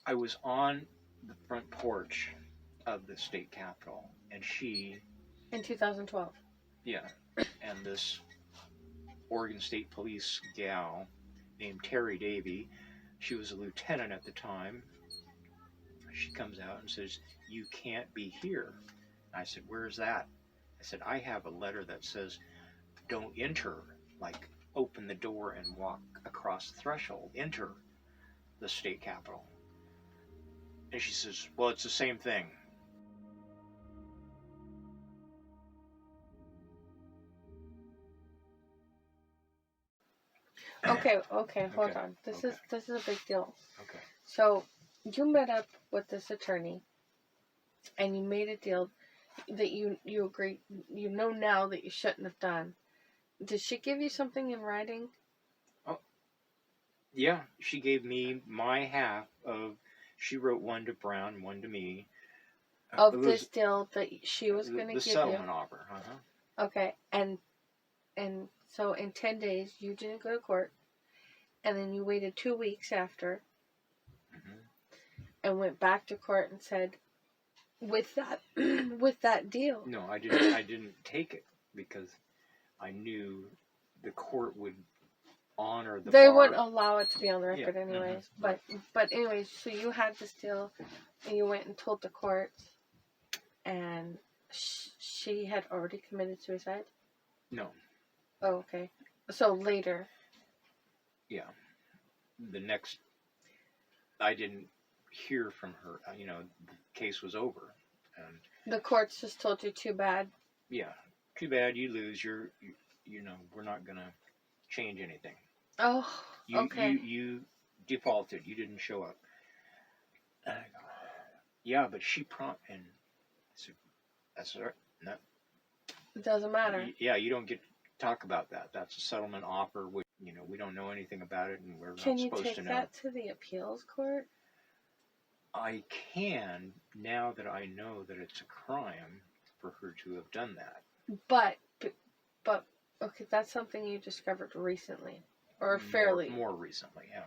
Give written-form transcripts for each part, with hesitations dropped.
I was on the front porch of the state capitol, and she... In 2012. Yeah. And this Oregon State Police gal named Terry Davy, she was a lieutenant at the time. She comes out and says, "You can't be here." I said, "Where's that?" I said, "I have a letter that says, don't enter, like open the door and walk across the threshold, enter the state capitol." And she says, "Well, it's the same thing." Okay, hold on. This is a big deal. Okay. So you met up with this attorney, and you made a deal that you agree, you know now that you shouldn't have done. Did she give you something in writing? Oh, yeah. She gave me my half of. She wrote one to Brown, one to me. Of this deal that she was going to give you. The settlement offer. Okay, and so in 10 days you didn't go to court, and then you waited 2 weeks after, and went back to court and said, with that deal. No, I didn't take it because I knew the court would honor the. They wouldn't allow it to be on the record, anyways. But anyways, so you had this deal, and you went and told the court, and she had already committed suicide. No. Oh, okay. So later. Yeah. The next, I didn't hear from her. The case was over, and the courts just told you, too bad. Yeah, too bad. You lose. We're not gonna change anything. Oh, okay. You defaulted. You didn't show up. And I go, yeah, but she and I said, that's all right. No. It doesn't matter. Yeah, you don't get to talk about that. That's a settlement offer. We don't know anything about it, and we're not supposed to know. Can you take that to the appeals court? I can, now that I know that it's a crime for her to have done that. But okay, that's something you discovered recently, or fairly more recently, yeah.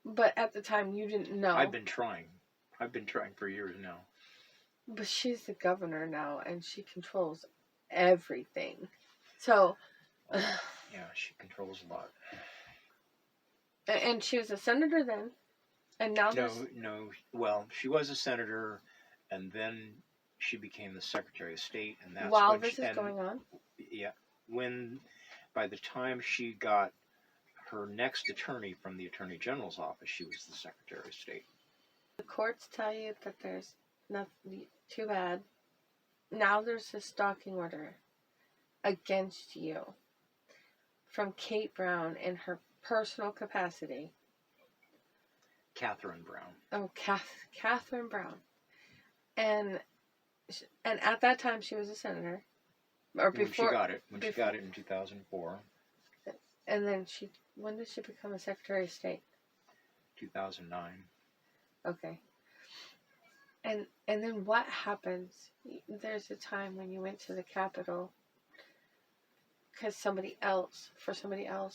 But at the time, you didn't know. I've been trying for years now. But she's the governor now, and she controls everything. So. Yeah, she controls a lot. And she was a senator then, and now. No. Well, she was a senator, and then she became the Secretary of State, and that's while this is going on. Yeah, by the time she got her next attorney from the Attorney General's office, she was the Secretary of State. The courts tell you that there's nothing. Too bad. Now there's a stalking order against you from Kate Brown in her personal capacity. Catherine Brown. Oh, Catherine Brown, and at that time she was a senator, or before she got it in 2004. And then when did she become a Secretary of State? 2009. Okay. And then what happens? There's a time when you went to the Capitol because somebody else,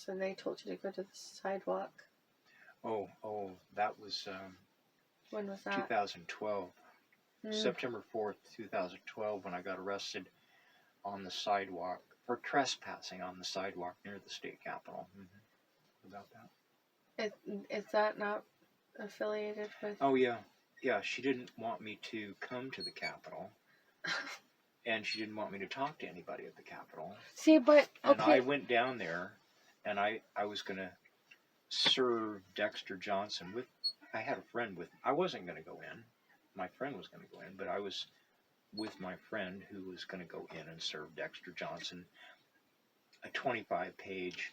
and they told you to go to the sidewalk. Oh, that was. When was that? 2012. September 4th, 2012, when I got arrested on the sidewalk for trespassing on the sidewalk near the state capitol. About that. Is that not affiliated with? Oh, yeah. Yeah, she didn't want me to come to the Capitol, and she didn't want me to talk to anybody at the Capitol. See, but okay. And I went down there, and I was going to serve Dexter Johnson with. I had a friend with. I wasn't going to go in. My friend was going to go in, but I was with my friend who was going to go in and serve Dexter Johnson a 25-page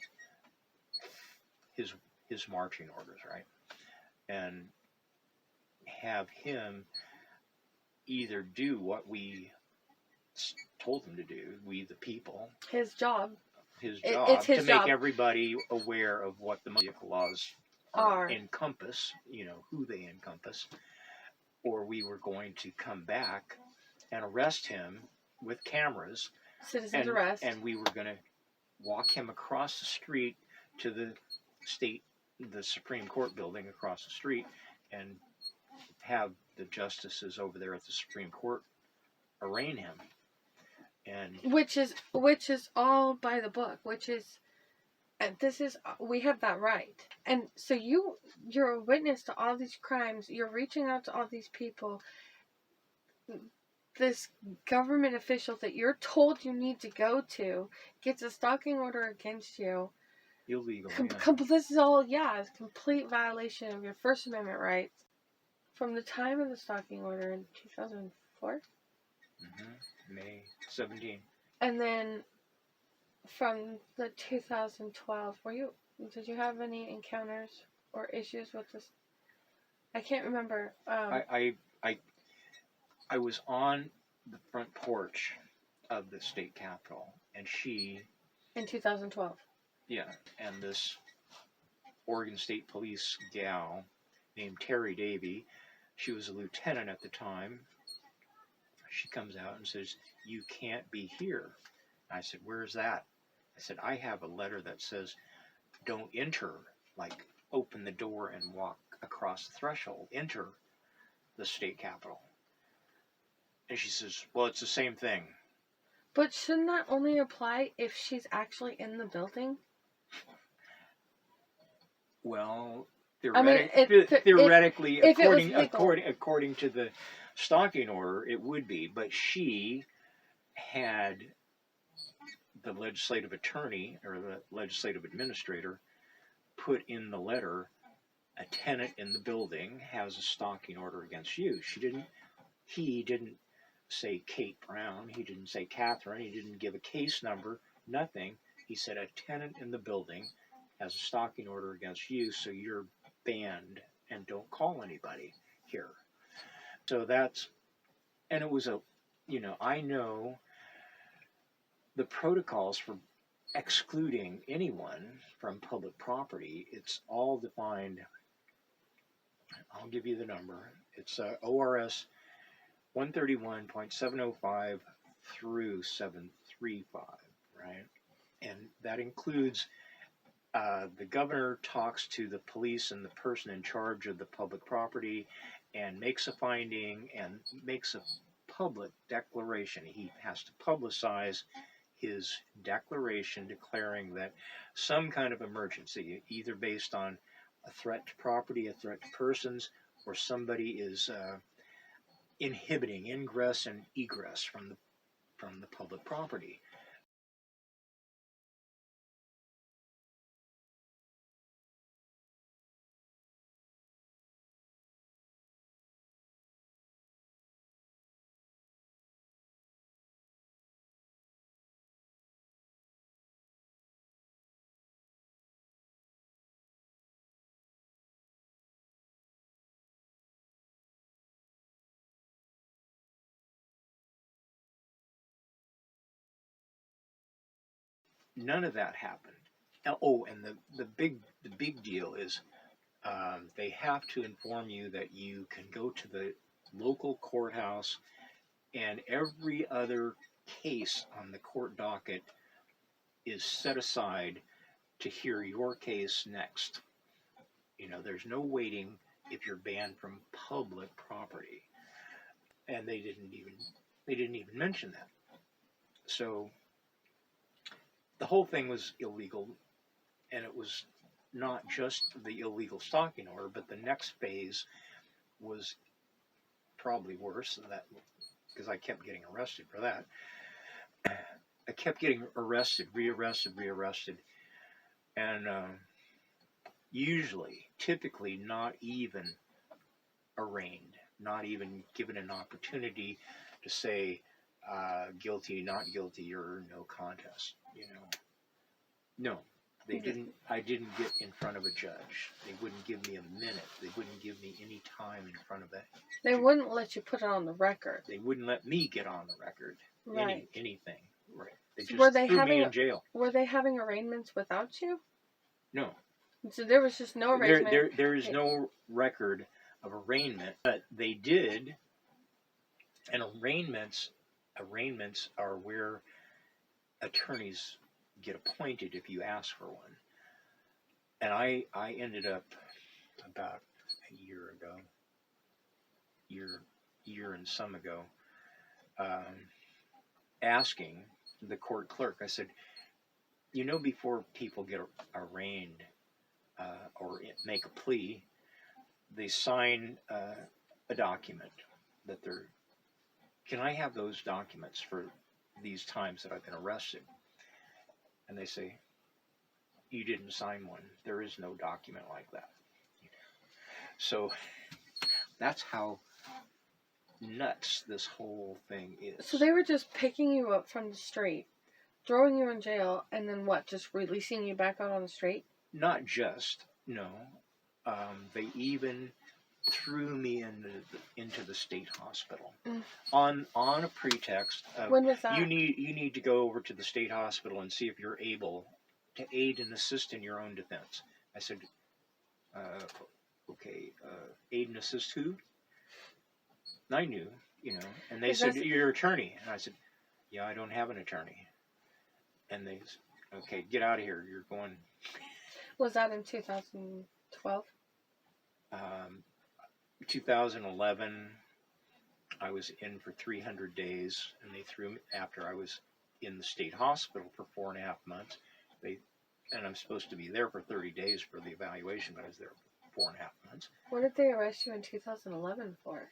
his marching orders, right, and have him either do what we told him to do, we the people. His job. It's his job. Make everybody aware of what the vehicle laws encompass, who they encompass, or we were going to come back and arrest him with cameras. Citizen's arrest. And we were going to walk him across the street to the Supreme Court building across the street, and have the justices over there at the Supreme Court arraign him. And which is all by the book, which is, this is, we have that right. And so you're a witness to all these crimes. You're reaching out to all these people. This government official that you're told you need to go to gets a stalking order against you. illegal. This is all, it's a complete violation of your First Amendment rights. From the time of the stalking order in 2004? May 17. And then from the 2012, did you have any encounters or issues with this? I can't remember. I was on the front porch of the state capitol, and she... In 2012? Yeah, and this Oregon State Police gal named Terry Davey, she was a lieutenant at the time. She comes out and says, "You can't be here." I said, "Where's that?" I said, "I have a letter that says, don't enter, like open the door and walk across the threshold, enter the state capitol." And she says, "Well, it's the same thing." But shouldn't that only apply if she's actually in the building? Well, theoretically, according to the stalking order, it would be. But she had the legislative attorney or the legislative administrator put in the letter, "A tenant in the building has a stalking order against you." He didn't say Kate Brown. He didn't say Catherine. He didn't give a case number. Nothing. He said, "A tenant in the building has a stalking order against you, so you're banned and don't call anybody here." So and it was I know the protocols for excluding anyone from public property. It's all defined. I'll give you the number. It's ORS 131.705 through 735, right? And that includes the governor talks to the police and the person in charge of the public property and makes a finding and makes a public declaration. He has to publicize his declaration declaring that some kind of emergency, either based on a threat to property, a threat to persons, or somebody is inhibiting ingress and egress from the public property. None of that happened. Oh, and the big deal is they have to inform you that you can go to the local courthouse, and every other case on the court docket is set aside to hear your case next. There's no waiting if you're banned from public property, and they didn't even mention that. So the whole thing was illegal, and it was not just the illegal stalking order, but the next phase was probably worse than that, because I kept getting arrested for that. I kept getting arrested, rearrested, and typically not even arraigned, not even given an opportunity to say guilty, not guilty, or no contest. No, they didn't. I didn't get in front of a judge. They wouldn't give me a minute. They wouldn't give me any time in front of that. They wouldn't let you put it on the record. They wouldn't let me get on the record. Right. Anything. Right. They just Were they threw having me in jail. Were they having arraignments without you? No. So there was just no arraignment. There is no record of arraignment, but they did. And arraignments are where attorneys get appointed if you ask for one. And I ended up about a year ago year and some ago, asking the court clerk. I said, before people get arraigned or make a plea, they sign a document that they're. Can I have those documents for these times that I've been arrested? And they say, you didn't sign one. There is no document like that. So that's how nuts this whole thing is. So they were just picking you up from the street, throwing you in jail, and then what? Just releasing you back out on the street? Not just, no. They even threw me into the state hospital on a pretext of, when was that? You need to go over to the state hospital and see if you're able to aid and assist in your own defense. I said, okay, aid and assist who? And I knew, and they said, you're your attorney. And I said, yeah, I don't have an attorney. And they said, okay, get out of here. You're going. Was that in 2012? 2011, I was in for 300 days, and they threw me after I was in the state hospital for 4.5 months. And I'm supposed to be there for 30 days for the evaluation, but I was there for 4.5 months. What did they arrest you in 2011 for?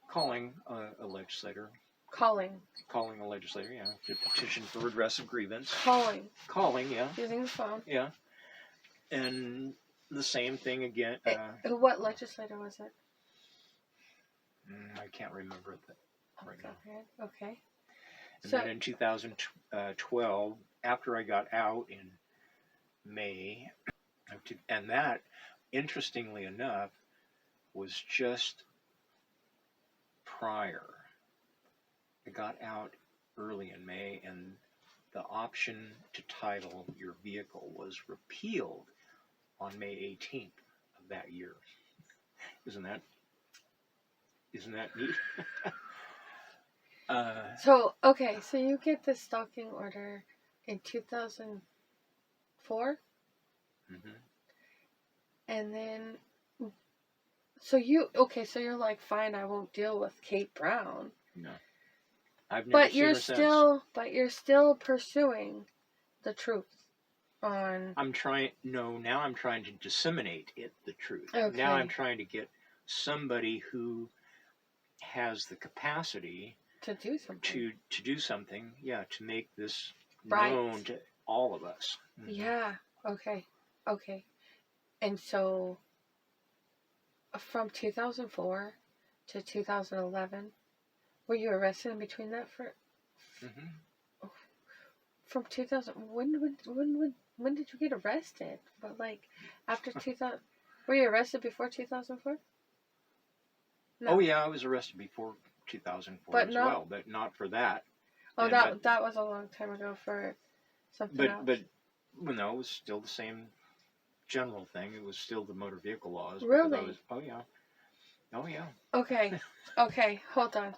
Calling a legislator. Calling a legislator, yeah, to petition for redress of grievance. Calling, yeah. Using the phone. Yeah. And the same thing again. What legislator was it? I can't remember it right now. Okay. And then in 2012, after I got out in May, and that, interestingly enough, was just prior. I got out early in May, and the option to title your vehicle was repealed on May 18th of that year. Isn't that neat? So you get the stalking order in 2004? Mm-hmm. And then, so you're like, fine, I won't deal with Kate Brown. No. I've never seen her since. But you're still pursuing the truth on... Now I'm trying to disseminate the truth. Okay. Now I'm trying to get somebody who has the capacity to do something. To do something, to make this right. known to all of us. Mm-hmm. Yeah, okay. And so, from 2004 to 2011, were you arrested in between that for? Mm-hmm. From 2000, when did you get arrested? But like after 2000, were you arrested before 2004? No. Oh yeah, I was arrested before 2004 as well, but not for that. Oh, that was a long time ago for something else. But no, it was still the same general thing. It was still the motor vehicle laws. Really? Oh yeah. Okay, hold on.